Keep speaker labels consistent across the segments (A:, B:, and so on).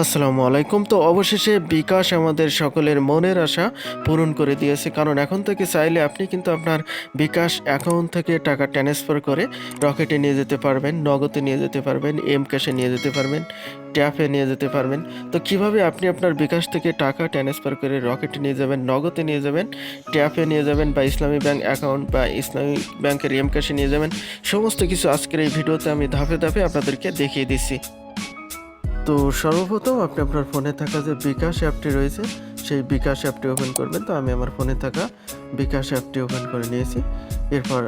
A: আসসালামু আলাইকুম। তো অবশেষে বিকাশ আমাদের সকলের মনের আশা পূরণ করে দিয়েছে। কারণ এখন থেকে চাইলে আপনি কিন্তু আপনার বিকাশ অ্যাকাউন্ট থেকে টাকা ট্রান্সফার করে রকেটে নিয়ে যেতে পারবেন, নগদে নিয়ে যেতে পারবেন, এম ক্যাশে নিয়ে যেতে পারবেন, ট্যাপে নিয়ে যেতে পারবেন। তো কিভাবে আপনি আপনার বিকাশ থেকে টাকা ট্রান্সফার করে রকেটে নিয়ে যাবেন, নগদে নিয়ে যাবেন, ট্যাপে নিয়ে যাবেন বা ইসলামী ব্যাংক অ্যাকাউন্ট বা ইসলামী ব্যাংকের এম ক্যাশে নিয়ে যাবেন, সমস্ত কিছু আজকের এই ভিডিওতে আমি ধাপে ধাপে আপনাদেরকে দেখিয়ে দিচ্ছি। তো সর্বপ্রথম আপনি আপনার ফোনে থাকা যে বিকাশ অ্যাপটি রয়েছে সেই বিকাশ অ্যাপটি ওপেন করবেন। তো আমি আমার ফোনে থাকা বিকাশ অ্যাপটি ওপেন করে নিয়েছি। এরপর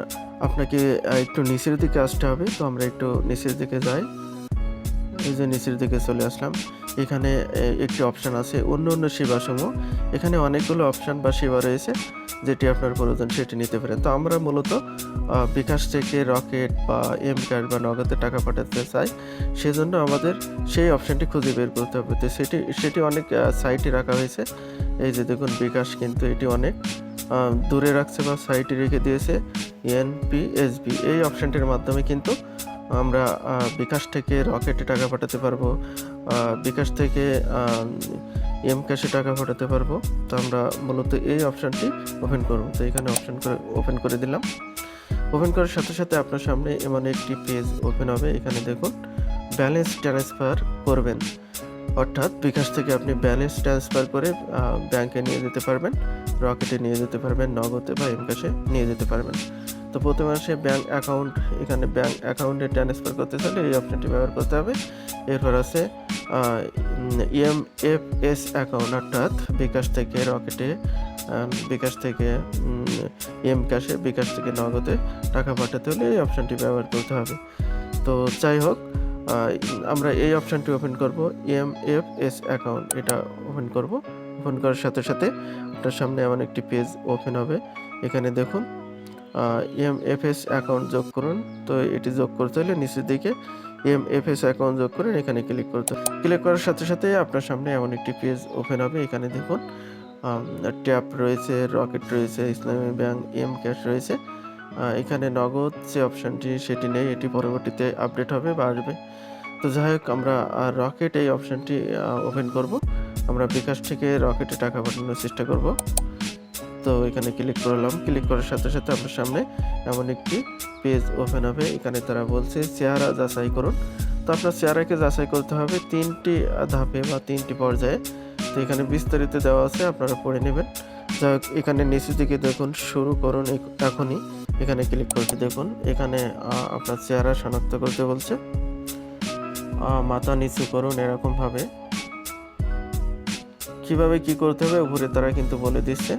A: আপনাকে একটু নিচের দিকে আসতে হবে। তো আমরা একটু নিচের দিকে যাই। এই যে নিচের দিকে চলে আসলাম। এখানে একটি অপশান আছে অন্য সেবাসমূহ। এখানে অনেকগুলো অপশান বা সেবা রয়েছে, যেটি আপনার প্রয়োজন সেটি নিতে পারেন। তো আমরা মূলত বিকাশ থেকে রকেট বা এম ক্যাশ বা নগদে টাকা পাঠাতে চাই, সেজন্য আমাদের সেই অপশানটি খুঁজে বের করতে হবে। তো সেটি অনেক সাইটে রাখা হয়েছে। এই যে দেখুন, বিকাশ কিন্তু এটি অনেক দূরে রাখছে বা সাইটে রেখে দিয়েছে। এনপিএসবি এই অপশানটির মাধ্যমে কিন্তু আমরা বিকাশ থেকে রকেটে টাকা পাঠাতে পারবো, বিকাশ থেকে এম ক্যাশে টাকা পাঠাতে পারবো। তো আমরা মূলত এই অপশানটি ওপেন করব। তো এখানে ওপেন করে দিলাম। ওপেন করার সাথে সাথে আপনার সামনে এমন একটি পেজ ওপেন হবে। এখানে দেখুন, ব্যালেন্স ট্রান্সফার করবেন, অর্থাৎ বিকাশ থেকে আপনি ব্যালেন্স ট্রান্সফার করে ব্যাংকে নিয়ে যেতে পারবেন, রকেটে নিয়ে যেতে পারবেন, নগদে বা এম ক্যাশে নিয়ে যেতে পারবেন। তো প্রথমে আসে ব্যাংক অ্যাকাউন্ট। এখানে ব্যাংক অ্যাকাউন্টে ট্রান্সফার করতে চাইলে এই অপশনটি ব্যবহার করতে হবে। এরপর আছে ইএমএফএস অ্যাকাউন্ট, অর্থাৎ বিকাশ থেকে রকেটে, বিকাশ থেকে এম ক্যাশে, বিকাশ থেকে নগদে টাকা পাঠাতে হলে এই অপশনটি ব্যবহার করতে হবে। তো যাই হোক, আমরা এই অপশানটি ওপেন করব, এমএফএস অ্যাকাউন্ট, এটা ওপেন করব। ওপেন করার সাথে সাথে আপনার সামনে এমন একটি পেজ ওপেন হবে। এখানে দেখুন, এমএফএস অ্যাকাউন্ট যোগ করুন। তো এটি যোগ করতে হলে নিচের দিকে এমএফএস অ্যাকাউন্ট যোগ করে এখানে ক্লিক করতে হবে। ক্লিক করার সাথে সাথে আপনার সামনে এমন একটি পেজ ওপেন হবে। এখানে দেখুন, ট্যাপ রয়েছে, রকেট রয়েছে, ইসলামী ব্যাংক, এম ক্যাশ রয়েছে। এখানে নগদ যে অপশানটি সেটি নেই, এটি পরবর্তীতে আপডেট হবে বা আসবে। তো যাই হোক, আমরা রকেট এই অপশানটি ওপেন করব। আমরা বিকাশ থেকে রকেটে টাকা পাঠানোর চেষ্টা করব। তো এখানে ক্লিক করলাম। ক্লিক করার সাথে সাথে আপনার সামনে এমন একটি পেজ ওপেন হবে। এখানে তারা বলছে চেহারা যাচাই করুন। তো আপনার চেহারাকে যাচাই করতে হবে 3টি ধাপে বা 3টি পর্যায়ে। তো এখানে বিস্তারিত দেওয়া আছে, আপনারা পড়ে নেবেন। যাই হোক, এখানে নিচের দিকে দেখুন, শুরু করুন এখনই, এখানে ক্লিক করতে দেখুন। এখানে আপনার চেহারা শনাক্ত করতে বলছে, মাথা নিচু করুন, এরকমভাবে কিভাবে কি করতে হবে উপরে তারা কিন্তু বলে দিচ্ছে,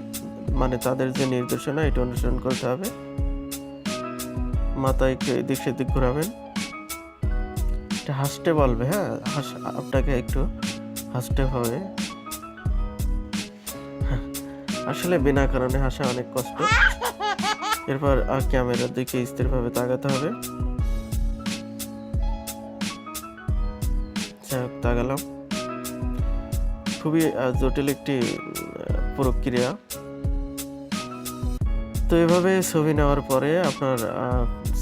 A: মানে তাদের যে নির্দেশনা এটা অনুসরণ করতে হবে। মাথা একটু এদিক সেদিক ঘোরাবেন, এটা হাসতে বলবে, হ্যাঁ আপনাকে একটু হাসতে হবে। আসলে বিনা কারণে হাসা অনেক কষ্ট। এরপর ক্যামেরার দিকে স্থিরভাবে তাকাতে হবে। তাকালাম। খুবই জটিল একটি প্রক্রিয়া। তো এভাবে ছবি নেওয়ার পরে আপনার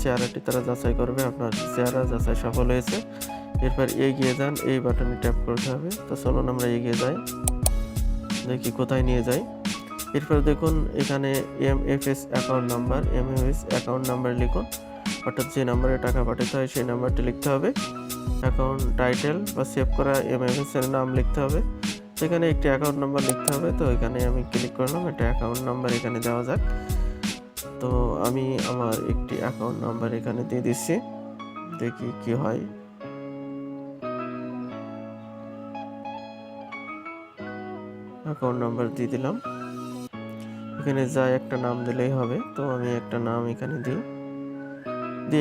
A: চেহারাটি তারা যাচাই করবে, আপনার চেহারা যাচাই সফল হয়েছে। এরপর এগিয়ে যান, এই বাটনে ট্যাপ করতে হবে। তো চলুন আমরা এগিয়ে যাই, দেখি কোথায় নিয়ে যাই। এরপর দেখুন, এখানে MFS account number, MFS account number লিখুন, অর্থাৎ যে নাম্বারে টাকা পাঠাতে হয় সেই নাম্বারটি লিখতে হবে। অ্যাকাউন্ট টাইটেল বা সেভ করা এমএফএস এর নাম লিখতে হবে। সেখানে একটি অ্যাকাউন্ট নাম্বার লিখতে হবে। তো এখানে আমি ক্লিক করলাম, একটা অ্যাকাউন্ট নাম্বার এখানে দেওয়া যাক। তো আমি আমার একটি অ্যাকাউন্ট নাম্বার এখানে দিয়ে দিচ্ছি, দেখি কি হয়। অ্যাকাউন্ট নাম্বার দিয়ে দিলাম। এখানে যা একটা নাম দিলেই হবে। তো আমি একটা নাম এখানে দিয়ে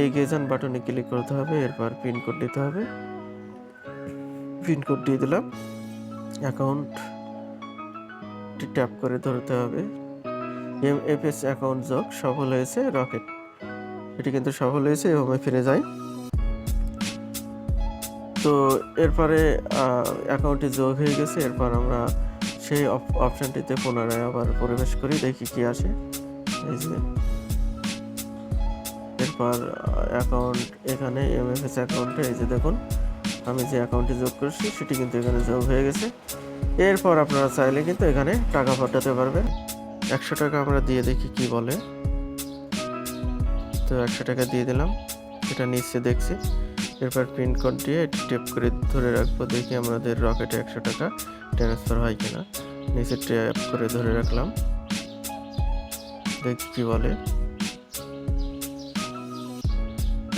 A: এগিয়ে যান বাটনে ক্লিক করতে হবে। এরপর পিনকোড দিতে হবে। পিনকোড দিয়ে দিলাম। অ্যাকাউন্টটি ট্যাপ করে ধরতে হবে। এমএফএস অ্যাকাউন্ট যোগ সফল হয়েছে, রকেট, এটি কিন্তু সফল হয়েছে। এভাবে ফিরে যাই। তো এরপরে অ্যাকাউন্টটি যোগ হয়ে গেছে। এরপর আমরা সেই অপশানটিতে পুনরায় আবার প্রবেশ করি, দেখি কি আসে। এই যে এরপর অ্যাকাউন্ট, এখানে এমএফএস অ্যাকাউন্টে এই যে দেখুন আমি যে অ্যাকাউন্টে যোগ করছি সেটি কিন্তু এখানে যোগ হয়ে গেছে। এরপর আপনারা চাইলে কিন্তু এখানে টাকা পাঠাতে পারবেন। 100 টাকা আমরা দিয়ে দেখি কি বলে। তো 100 টাকা দিয়ে দিলাম, এটা নিচে দেখছি। এরপর পিন কোড দিয়ে এটি ট্যাপ করে ধরে রাখবো, দেখি আমাদের রকেটে 100 টাকা ট্রান্সফার হয় কিনা। নিচে ট্যাপ করে ধরে রাখলাম, দেখি কি বলে।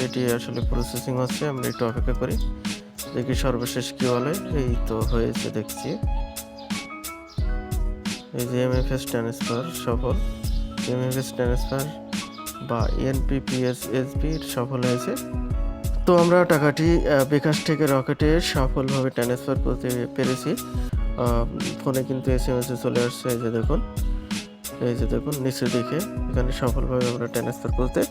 A: এটি আসলে প্রসেসিং হচ্ছে, আমরা একটু অপেক্ষা করি, দেখি সর্বশেষ কি বলে। এই তো হয়েছে দেখছি, এই যে এমএফএস ট্রান্সফার সফল। এমএফএস ট্রান্সফার বা এনপিপিএসএসবি সফল হয়েছে। তো আমরা টাকাটি বিকাশ থেকে রকেটে সফলভাবে ট্রান্সফার করতে পেরেছি। ফোনে কিন্তু এসএমএসে চলে আসছে, এই যে দেখুন, এই যে দেখুন নিচের দিকে এখানে সফলভাবে আমরা ট্রান্সফার করতে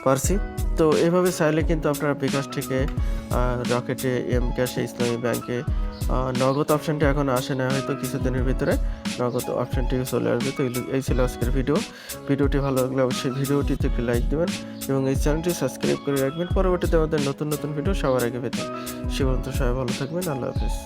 A: পারছি। তো এভাবে চাইলে কিন্তু আপনারা বিকাশ থেকে রকেটে, এম ক্যাশে, ইসলামী ব্যাংকে নগদ অপশানটি এখন আসে না, হয়তো কিছুদিনের ভিতরে নগদ অপশানটি চলে আসবে। তো এই ছিল আজকের ভিডিওটি ভালো লাগলে অবশ্যই ভিডিওটিতে একটি লাইক দেবেন এবং এই চ্যানেলটি সাবস্ক্রাইব করে রাখবেন পরবর্তীতে আমাদের নতুন নতুন ভিডিও সবার আগে পেতে। সে পর্যন্ত সবাই ভালো থাকবেন, আল্লাহ হাফিজ।